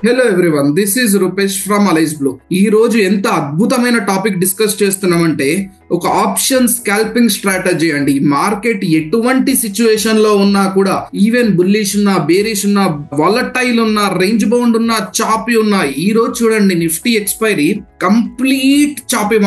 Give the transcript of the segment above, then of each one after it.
Hello everyone, this is Rupesh from Alice Blue. ఈ రోజు ఎంత అద్భుతమైన టాపిక్ డిస్కస్ చేస్తున్నామంటే ఒక ఆప్షన్ స్కాల్పింగ్ స్ట్రాటజీ అండి. మార్కెట్ ఎటువంటి సిచ్యువేషన్ లో ఉన్నా కూడా, ఈవెన్ బుల్లిష్ ఉన్నా, బేరిష్ ఉన్నా, వాలటైల్ ఉన్నా, రేంజ్ బౌండ్ ఉన్నా, చాపీ ఉన్నా, ఈ రోజు చూడండి Nifty expiry complete choppy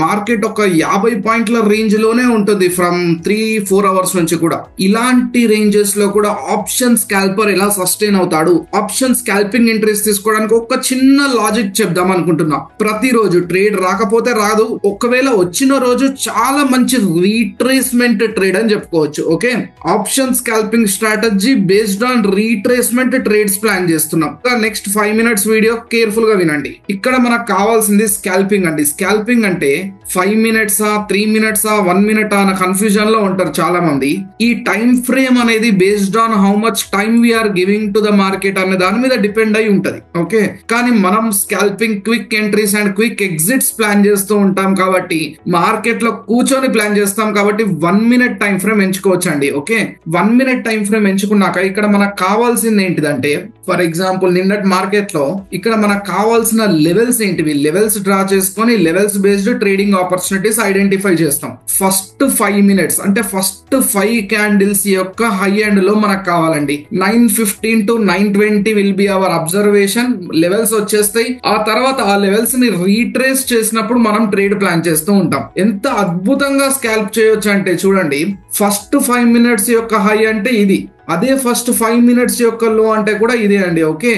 market ఒక 50 పాయింట్ల రేంజ్ లోనే ఉంటుంది ఫ్రమ్ 3-4 అవర్స్ నుంచి కూడా. ఇలాంటి రేంజెస్ లో కూడా ఆప్షన్ స్కాల్పర్ ఎలా సస్టైన్ అవుతాడు, ఆప్షన్ స్కాల్పింగ్ ఎంట్రీస్ తీసుకోవడానికి ఒక చిన్న లాజిక్ చెప్దాం అనుకుంటున్నా. ప్రతిరోజు ట్రేడ్ రాకపోతే రాదు, ఒకవేళ వచ్చిన రోజు చాలా మంచి రీట్రేస్మెంట్ ట్రేడ్ అని చెప్పుకోవచ్చు. Okay, option scalping strategy based on retracement trades plan చేస్తున్నాం. నెక్స్ట్ 5 minutes వీడియో కేర్ఫుల్ గా వినండి. ఇక్కడ మనకు కావాల్సింది స్కాల్పింగ్ అండి. స్కాల్పింగ్ అంటే 5 minutes 3 minutes 1 minute అన్న కన్ఫ్యూజన్ లో ఉంటారు చాలా మంది. ఈ టైం ఫ్రేమ్ అనేది based on how much time we're giving to the market అనే దాని మీద డిపెండ్ అయి ఉంటది. ఓకే, కానీ మనం scalping quick entries and quick exits plan చేస్తూ ఉంటాం కాబట్టి, మార్కెట్ లో కూర్చొని ప్లాన్ చేస్తాం కాబట్టి 1 minute టైం ఫ్రేమ్ ఎంచుకోవచ్చు అండి. ఓకే, 1 minute టైం ఫ్రేమ్ ఎంచుకున్నాక ఇక్కడ మనకు కావాల్సింది ఏంటిదంటే, ఫర్ ఎగ్జాంపుల్ నిన్నటి మార్కెట్ లో ఇక్కడ మనకు కావాల్సిన లెవెల్స్ ఏంటివి, లెవెల్స్ డ్రా చేసుకొని levels based trading opportunities identify చేస్తాం. ఫస్ట్ 5 minutes అంటే ఫస్ట్ 5 క్యాండిల్స్ యొక్క హై అండ్ లో మనకు కావాలండి. 9:15 to 9:20 will be our observation. Levels వచ్చేస్తాయి, ఆ తర్వాత ఆ లెవెల్స్ ని రీట్రేస్ చేసినప్పుడు మనం ట్రేడ్ ప్లాన్ చేస్తూ ఉంటాం. ఎంత అద్భుతంగా స్కాల్ప్ చేయొచ్చు అంటే చూడండి, ఫస్ట్ 5 minutes యొక్క హై అంటే ఇది, అదే ఫస్ట్ 5 minutes యొక్క లో అంటే కూడా ఇదే అండి. ఓకే,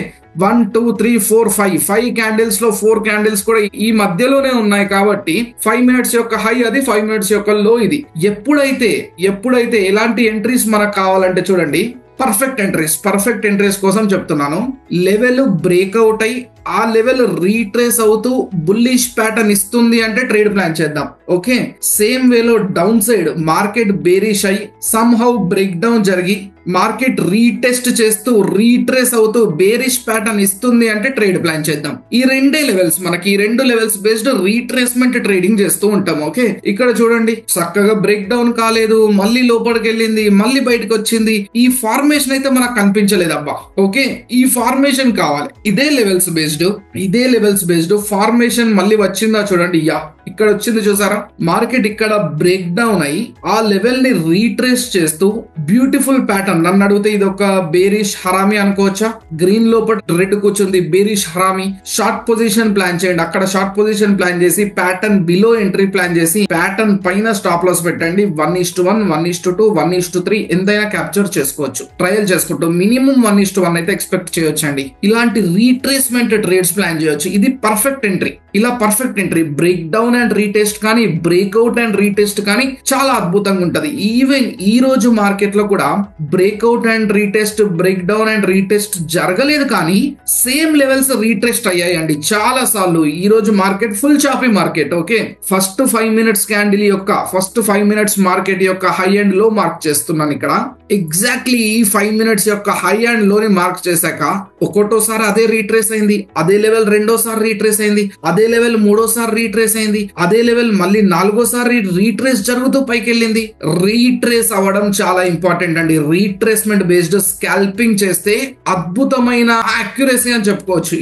1 2 3 4 5 క్యాండిల్స్ లో 4 క్యాండిల్స్ కూడా ఈ మధ్యలోనే ఉన్నాయి కాబట్టి 5 minutes యొక్క హై అది, 5 minutes యొక్క లో ఇది. ఎప్పుడైతే ఎలాంటి ఎంట్రీస్ మనకు కావాలంటే చూడండి, పర్ఫెక్ట్ ఎంట్రీస్ కోసం చెప్తున్నాను. లెవెల్ బ్రేక్అవుట్ అయి ఆ లెవెల్ రీట్రేస్ అవుతూ బుల్లిష్ ప్యాటర్న్ ఇస్తుంది అంటే ట్రేడ్ ప్లాన్ చేద్దాం. ఓకే, సేమ్ వేలో డౌన్ సైడ్ మార్కెట్ బేరిష్ అయి సమ్ హౌ బ్రేక్ డౌన్ జరిగి మార్కెట్ రీటెస్ట్ చేస్తూ రీట్రేస్ అవుతూ బేరిష్ ప్యాటర్న్ ఇస్తుంది అంటే ట్రేడ్ ప్లాన్ చేద్దాం. ఈ రెండే లెవెల్స్, మనకి ఈ 2 levels బేస్డ్ రీట్రేస్మెంట్ ట్రేడింగ్ చేస్తూ ఉంటాం. ఓకే, ఇక్కడ చూడండి చక్కగా బ్రేక్ డౌన్ కాలేదు, మళ్ళీ లోపలికి వెళ్ళింది, మళ్ళీ బయటకు వచ్చింది. ఈ ఫార్మేషన్ అయితే మనకు కనిపించలేదు అబ్బా. ఓకే, ఈ ఫార్మేషన్ కావాలి. ఇదే లెవెల్స్ బేస్డ్ ఫార్మేషన్ మళ్ళీ వచ్చిందా చూడండి, యా ఇక్కడ వచ్చింది చూసారా. మార్కెట్ ఇక్కడ బ్రేక్ డౌన్ అయ్యి ఆ లెవెల్ ని రీట్రేస్ చేస్తూ బ్యూటిఫుల్ ప్యాటర్న్. నన్ను అడిగితే ఇది ఒక బేరిష్ హరామీ అనుకోవచ్చా? గ్రీన్ లోపల రెడ్ కూర్చుంది, bearish harami. Short position plan చేయండి, అక్కడ షార్ట్ పొజిషన్ ప్లాన్ చేసి ప్యాటర్న్ బిలో ఎంట్రీ ప్లాన్ చేసి ప్యాటర్న్ పైన స్టాప్ లాస్ పెట్టండి. 1:1 1:2 1:3 ఎంతైనా క్యాప్చర్ చేసుకోవచ్చు. ట్రయల్ చేసుకుంటూ మినిమం 1:1 అయితే ఎక్స్పెక్ట్ చేయొచ్చు అండి. ఇలాంటి రీట్రేస్మెంట్ ట్రేడ్స్ ప్లాన్ చేయొచ్చు. ఇది పర్ఫెక్ట్ ఎంట్రీ. ఇలా perfect entry break down and retest కానీ, బ్రేక్అవుట్ అండ్ రీటెస్ట్ కానీ చాలా అద్భుతంగా ఉంటది. ఈవెన్ ఈ రోజు మార్కెట్ లో కూడా breakout and retest, break down and retest జరగలేదు కానీ సేమ్ లెవెల్స్ రీటెస్ట్ అయ్యాయండి చాలా సార్లు. ఈ రోజు market full choppy market. Okay, first 5 minutes candle యొక్క ఫస్ట్ 5 minutes మార్కెట్ యొక్క హై అండ్ లో మార్క్ చేస్తున్నాను ఇక్కడ. ఎగ్జాక్ట్లీ ఈ 5 minutes యొక్క హై అండ్ లోని మార్క్ చేశాక ఒకటోసారి అదే రీట్రేస్ అయింది, అదే లెవెల్ రెండోసారి రీట్రేస్ అయింది, అదే లెవెల్ మూడోసారి రీట్రేస్ అయింది, అదే లెవెల్ మళ్ళీ 4వ-సారి రీట్రేస్ జరుగుతూ పైకి వెళ్ళింది. రీట్రేస్ అవ్వడం చాలా ఇంపార్టెంట్ అండి. రీట్రేస్మెంట్ బేస్డ్ స్కాల్పింగ్ చేస్తే అద్భుతమైన అక్యురసీ అని చెప్పుకోవచ్చు.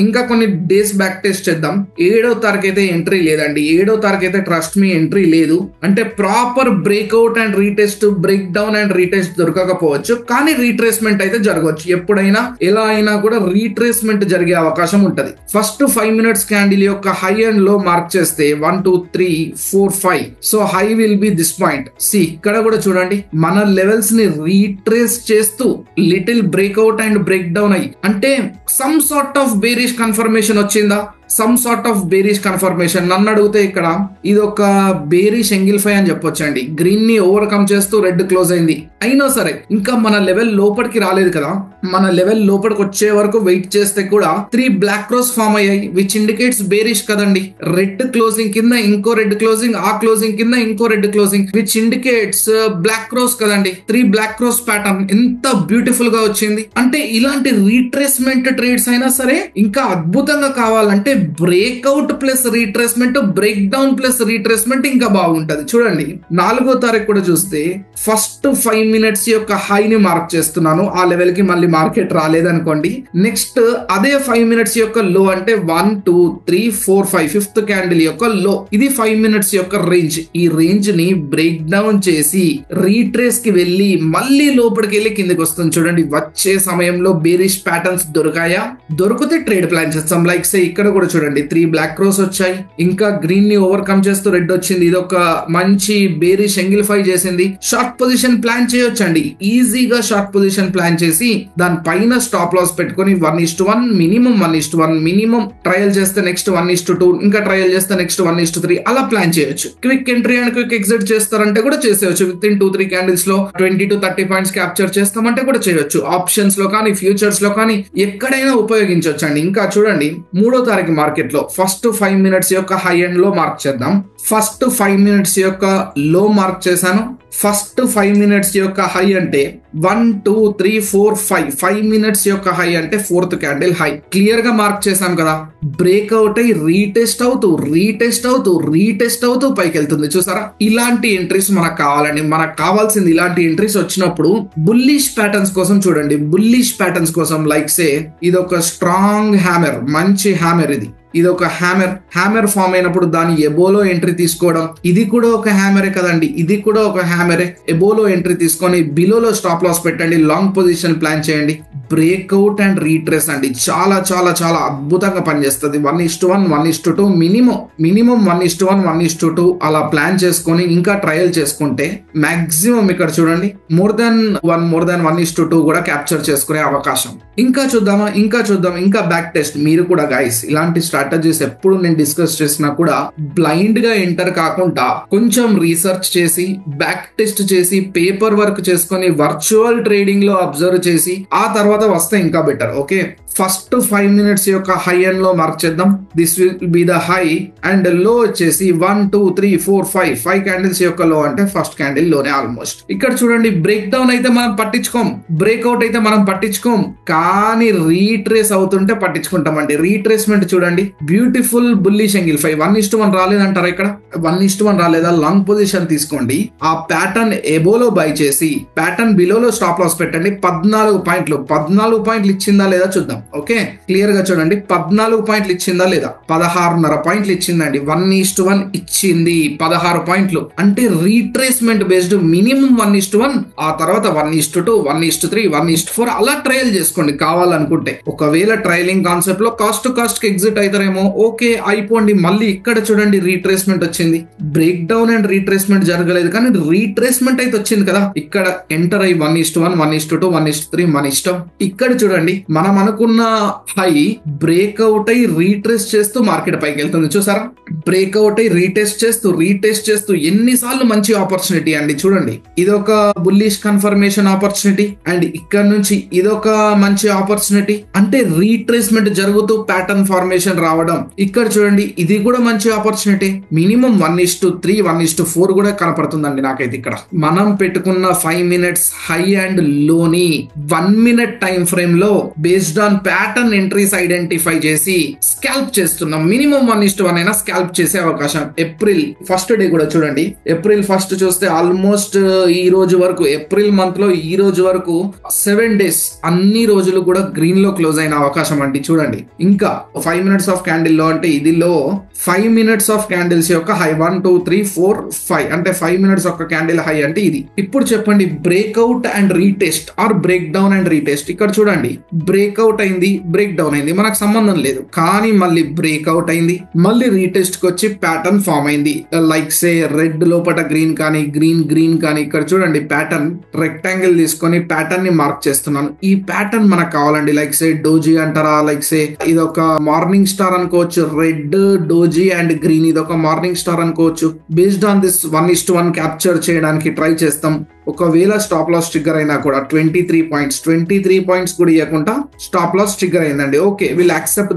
ఇంకా కొన్ని డేస్ బ్యాక్ టెస్ట్ చేద్దాం. 7వ తారీఖు అయితే ఎంట్రీ లేదండి. 7వ తారీఖు అయితే ట్రస్ట్ మీ ఎంట్రీ లేదు. అంటే proper breakout and retest, break down and retest దొరకకపోవచ్చు, కానీ రీట్రేస్మెంట్ అయితే జరగవచ్చు. ఎప్పుడైనా ఎలా అయినా కూడా రీట్రేస్మెంట్ జరిగే అవకాశం ఉంటది. ఫస్ట్ 5 minutes క్యాండిల్ యొక్క హై అండ్ లో మార్క్ చేస్తే 1 2 3 4 5. So high will be this point. ఇక్కడ కూడా చూడండి మన లెవెల్స్ ని రీట్రేస్ చేస్తూ లిటిల్ బ్రేక్అవుట్ అండ్ బ్రేక్ డౌన్ అయ్యి, అంటే some sort of bearish confirmation వచ్చిందా, some sort of bearish confirmation. నన్ను అడిగితే ఇక్కడ ఇది ఒక బేరిష్ ఎంగిల్ఫై అని చెప్పొచ్చండి. గ్రీన్ ని ఓవర్కమ్ చేస్తూ రెడ్ క్లోజ్ అయింది. అయినా సరే ఇంకా మన లెవెల్ లోపలికి రాలేదు కదా. మన లెవెల్ లోపలికి వచ్చే వరకు వెయిట్ చేస్తే కూడా 3 black cross ఫామ్ అయ్యాయి, విచ్ ఇండికేట్స్ బేరిష్ కదండి. రెడ్ క్లోజింగ్ కింద ఇంకో రెడ్ క్లోజింగ్, ఆ క్లోజింగ్ కింద ఇంకో red closing, which indicates black cross కదండి. 3 black cross ప్యాటర్న్ ఎంత బ్యూటిఫుల్ గా వచ్చింది. అంటే ఇలాంటి రీట్రేస్మెంట్ ట్రేడ్స్ అయినా సరే ఇంకా అద్భుతంగా కావాలంటే breakout plus retracement, break down plus retracement ఇంకా బాగుంటది. చూడండి 4వ తారీఖు కూడా చూస్తే ఫస్ట్ 5 minutes యొక్క హైని మార్క్ చేస్తున్నాను. ఆ లెవెల్ కి మళ్ళీ మార్కెట్ రాలేదనుకోండి, నెక్స్ట్ అదే 5 minutes యొక్క లో అంటే 1 2 3 4 5 ఫిఫ్త్ క్యాండిల్ యొక్క లో, ఇది 5 minutes యొక్క రేంజ్. ఈ రేంజ్ ని బ్రేక్ డౌన్ చేసి రీట్రేస్ కి వెళ్ళి మళ్ళీ లోపలికి వెళ్ళి కిందకి వస్తుంది. చూడండి వచ్చే సమయంలో బేరిష్ ప్యాటర్న్స్ దొరికాయా, దొరికితే ట్రేడ్ ప్లాన్ చేస్తాం. లైక్ సే ఇక్కడ కూడా చూడండి 3 బ్లాక్ క్రోస్ వచ్చాయి, ఇంకా గ్రీన్ ని ఓవర్కమ్ చేస్తూ రెడ్ వచ్చింది. ఇది ఒక మంచి బేరిష్ ఎంగిల్ఫై చేసింది. షార్ట్ పొజిషన్ ప్లాన్ చేయొచ్చండి, ఈజీగా షార్ట్ పొజిషన్ ప్లాన్ చేసి దాని పైన స్టాప్ లాస్ పెట్టుకుని 1:1 మినిమం, 1:1 మినిమం ట్రయల్ చేస్తే నెక్స్ట్ 1:2, ఇంకా ట్రయల్ చేస్తే నెక్స్ట్ 1:3 అలా ప్లాన్ చేయొచ్చు. Quick entry and quick exit చేస్తారంటే కూడా చేసేయచ్చు. విత్ ఇన్ 2-3 క్యాండిల్స్ లో 20 to 30 పాయింట్స్ క్యాప్చర్ చేస్తామంటే కూడా చేయొచ్చు. ఆప్షన్స్ లో కానీ ఫ్యూచర్స్ లో కానీ ఎక్కడైనా ఉపయోగించవచ్చు అండి. ఇంకా చూడండి 3వ తారీఖు మార్కెట్ లో ఫస్ట్ 5 minutes యొక్క హై అండ్ లో మార్క్ చేద్దాం. ఫస్ట్ 5 minutes యొక్క లో మార్క్ చేశాను. ఫస్ట్ 5 minutes యొక్క హై అంటే 1 2 3 4 5 minutes యొక్క హై అంటే 4th క్యాండిల్ హై క్లియర్ గా మార్క్ చేశాను కదా. బ్రేక్అవుట్ అయ్యి రీటెస్ట్ అవుతూ పైకి వెళ్తుంది. చూసారా, ఇలాంటి ఎంట్రీస్ మనకు కావాలండి. మనకు కావాల్సింది ఇలాంటి ఎంట్రీస్ వచ్చినప్పుడు బుల్లిష్ ప్యాటర్న్స్ కోసం చూడండి. బుల్లిష్ ప్యాటర్న్స్ కోసం లైక్ సే ఇది ఒక స్ట్రాంగ్ హ్యామర్, మంచి హ్యామర్, ఇది ఒక హ్యామర్ ఫామ్ అయినప్పుడు దాని ఎబోలో ఎంట్రీ తీసుకోవడం, ఇది కూడా ఒక హ్యామరే కదండి, ఇది కూడా ఒక హ్యామరే. ఎబోలో ఎంట్రీ తీసుకొని బిలోలో స్టాప్ లాస్ పెట్టండి, లాంగ్ పొజిషన్ ప్లాన్ చేయండి. బ్రేక్అవుట్ అండ్ రీట్రేస్ అండి చాలా చాలా చాలా అద్భుతంగా పనిచేస్తుంది. 1:1 1:2 మినిమం 1:1 1:2 అలా ప్లాన్ చేసుకొని ఇంకా ట్రయల్ చేసుకుంటే మాక్సిమం ఇక్కడ చూడండి మోర్ దాన్ 1:2 కూడా క్యాప్చర్ చేసుకునే అవకాశం. ఇంకా చూద్దాం, ఇంకా బ్యాక్ టెస్ట్. మీరు కూడా గైస్ ఇలాంటి స్ట్రాటజీస్ ఎప్పుడు నేను డిస్కస్ చేసినా కూడా బ్లైండ్ గా ఎంటర్ కాకుండా కొంచెం రీసెర్చ్ చేసి, బ్యాక్ టెస్ట్ చేసి, పేపర్ వర్క్ చేసుకొని, వర్చువల్ ట్రేడింగ్ లో అబ్జర్వ్ చేసి ఆ తర్వాత వస్తే ఇంకా బెటర్. ఓకే, ఫస్ట్ 5 minutes యొక్క హై అండ్ లో మార్క్ చేద్దాం. This will be the high and లో వచ్చేసి 1 2 3 4 5 క్యాండిల్స్ యొక్క లో అంటే ఫస్ట్ క్యాండిల్ లోనే ఆల్మోస్ట్. ఇక్కడ చూడండి బ్రేక్ డౌన్ అయితే మనం పట్టించుకోం, బ్రేక్అవుట్ అయితే మనం పట్టించుకోం, కానీ రీట్రేస్ అవుతుంటే పట్టించుకుంటామండి. రీట్రేస్మెంట్ చూడండి, బ్యూటిఫుల్ బుల్లిష్ ఎంగిల్ఫై. 1:1 రాలేదంటారా? ఇక్కడ 1:1 రాలేదా? లాంగ్ పొజిషన్ తీసుకోండి, ఆ ప్యాటర్న్ ఎబోలో బై చేసి ప్యాటర్న్ బిలోలో స్టాప్ లాస్ పెట్టండి. 14 పాయింట్లు ఇచ్చిందా లేదా చూద్దాం. ఓకే, క్లియర్ గా చూడండి 14 పాయింట్లు ఇచ్చిందా లేదా? 16.5 పాయింట్లు ఇచ్చిందండి. 1:1 ఇచ్చింది, 16 పాయింట్లు అంటే రీట్రేస్మెంట్ బేస్డ్ మినిమం 1:1, ఆ తర్వాత 1:2 1:3 1:4 అలా ట్రయల్ చేసుకోండి కావాలనుకుంటే. ఒకవేళ ట్రయలింగ్ కాన్సెప్ట్ లో కాస్ట్ టు కాస్ట్ కి ఎగ్జిట్ అవుతారేమో, ఓకే అయిపోండి. మళ్ళీ ఇక్కడ చూడండి రీట్రేస్మెంట్ వచ్చింది, బ్రేక్ డౌన్ అండ్ రీట్రేస్మెంట్ జరగలేదు కానీ రీట్రేస్మెంట్ అయితే వచ్చింది కదా. ఇక్కడ ఎంటర్ అయ్యి 1:1 1:2 1:3 మన ఇష్టం. ఇక్కడ చూడండి మనం అనుకున్న హై బ్రేక్అవుట్ అయ్యి రీట్రేస్ చేస్తూ మార్కెట్ పైకి వెళ్తుంది. చూసారా, బ్రేక్అవుట్ అయ్యి రీటెస్ట్ చేస్తూ ఎన్నిసార్లు మంచి ఆపర్చునిటీ అండి. చూడండి ఇదొక బుల్లిష్ కన్ఫర్మేషన్ ఆపర్చునిటీ అండ్ ఇక్కడ నుంచి ఇదొక మంచి ఆపర్చునిటీ. అంటే రీట్రేస్మెంట్ జరుగుతూ ప్యాటర్న్ ఫార్మేషన్ రావడం. ఇక్కడ చూడండి ఇది కూడా మంచి ఆపర్చునిటీ. మినిమం 1:3 1:4 కూడా కనపడుతుందండి నాకైతే. ఇక్కడ మనం పెట్టుకున్న 5 minutes హై అండ్ లోని 1 minute టైం ఫ్రేమ్ లో based on pattern entries identify చేసి స్కాల్ప్ చేస్తున్నాం. మినిమం 1:1 అయినా స్కాల్ప్ చేసే అవకాశం. ఏప్రిల్ ఫస్ట్ డే కూడా చూడండి, ఏప్రిల్ 1 చూస్తే ఆల్మోస్ట్ ఈ రోజు వరకు, ఏప్రిల్ మంత్ లో ఈ రోజు వరకు 7 days అన్ని రోజులు కూడా గ్రీన్ లో క్లోజ్ అయిన అవకాశం అండి. చూడండి ఇంకా 5 minutes ఆఫ్ క్యాండిల్ లో అంటే ఇది లో 5 minutes ఆఫ్ క్యాండిల్స్ యొక్క హై 1 2 3 4 5 అంటే 5 minutes ఒక క్యాండిల్ హై అంటే ఇది. ఇప్పుడు చెప్పండి breakout and retest or break down and retest. ఇక్కడ చూడండి బ్రేక్అవుట్ అయింది, బ్రేక్ డౌన్ అయింది, మనకు సంబంధం లేదు. కానీ మళ్ళీ బ్రేక్అవుట్ అయింది, మళ్ళీ రీటెస్ట్ కి వచ్చి ప్యాటర్న్ ఫామ్ అయింది. లైక్ సే రెడ్ లోపల గ్రీన్ కానీ గ్రీన్ కానీ. ఇక్కడ చూడండి ప్యాటర్న్ రెక్టాంగిల్ తీసుకొని ప్యాటర్న్ ని మార్క్ చేస్తున్నాను. ఈ ప్యాటర్న్ మనకు కావాలండి. లైక్ సే డోజీ అంటారా, లైక్ సే ఇది ఒక మార్నింగ్ స్టార్ అనుకోవచ్చు. రెడ్ డోజీ అండ్ గ్రీన్ ఇది ఒక మార్నింగ్ స్టార్ అనుకోవచ్చు. బేస్డ్ ఆన్ దిస్ 1:1 క్యాప్చర్ చేయడానికి ట్రై చేస్తాం. ఒకవేళ స్టాప్ లాస్ ట్రిగ్గర్ అయినా కూడా 23 పాయింట్స్ కూడా ఇవ్వకుండా స్టాప్ లాస్ ట్రిగ్గర్ అయిందండి. Okay, will accept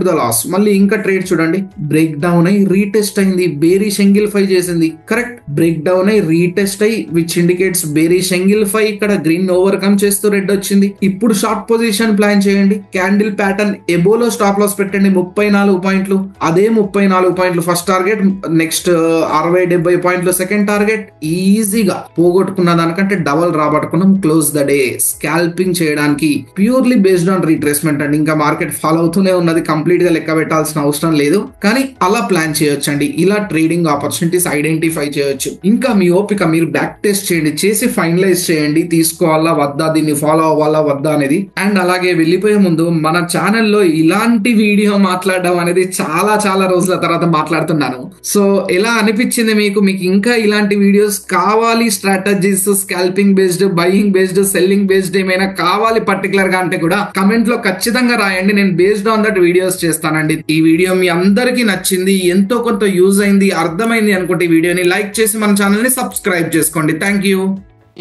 the loss. మళ్ళీ ఇంకా ట్రేడ్ చూడండి, బ్రేక్ డౌన్ అయి రీటెస్ట్ అయింది, బేరిష్ ఎంగిల్ఫై చేసింది. కరెక్ట్, బ్రేక్ డౌన్ అయి రీటెస్ట్ అయి విచ్ ఇండికేట్స్ బేరిష్ ఎంగిల్ఫై. ఇక్కడ గ్రీన్ ఓవర్కమ్ చేస్తూ రెడ్ వచ్చింది. ఇప్పుడు షార్ట్ పొజిషన్ ప్లాన్ చేయండి. క్యాండిల్ ప్యాటర్న్ ఎబోలో స్టాప్ లాస్ పెట్టండి 34 పాయింట్లు. అదే 34 పాయింట్లు ఫస్ట్ టార్గెట్, నెక్స్ట్ 60-70 పాయింట్లు సెకండ్ టార్గెట్. ఈజీగా పోగొట్టుకున్న దానికంటే డబల్ రాబట్టుకున్నాం. Close the day. స్కాల్పింగ్ చేయడానికి ప్యూర్లీ బేస్డ్ ఆన్ రీట్రేస్మెంట్ అండి. ఇంకా మార్కెట్ ఫాలో అవుతూనే ఉన్నది, కంప్లీట్ గా లెక్క పెట్టాల్సిన అవసరం లేదు. కానీ అలా ప్లాన్ చేయొచ్చు అండి. ఇలా ట్రేడింగ్ ఆపర్చునిటీస్ ఐడెంటిఫై చేయొచ్చు. ఇంకా మీ ఓపిక, మీరు బ్యాక్ టెస్ట్ చేయండి, చేసి ఫైనలైజ్ చేయండి, తీసుకోవాలా వద్దా, దీన్ని ఫాలో అవ్వాలా వద్దా అనేది. అండ్ అలాగే వెళ్ళిపోయే ముందు మన ఛానల్లో ఇలాంటి వీడియో మాట్లాడడం అనేది చాలా చాలా రోజుల తర్వాత మాట్లాడుతున్నాను. సో ఎలా అనిపించింది మీకు? మీకు ఇంకా ఇలాంటి వీడియోస్ కావాలి, strategies, scalping based, buying based, selling based ఏమైనా కావాలి పర్టికులర్ గా అంటే కూడా కమెంట్ లో ఖచ్చితంగా రాయండి. నేను బేస్డ్ ఆన్ దట్ వీడియోస్ చేస్తానండి. ఈ వీడియో మీ అందరికీ నచ్చింది, ఎంతో కొంత యూజ్ అయింది, అర్థమైంది అనుకుంటే ఈ వీడియోని లైక్ చేసి మన ఛానల్ ని సబ్స్క్రైబ్ చేసుకోండి. Thank you.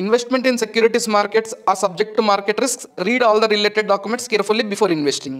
Investment in securities markets are subject to market risks. Read all the related documents carefully before investing.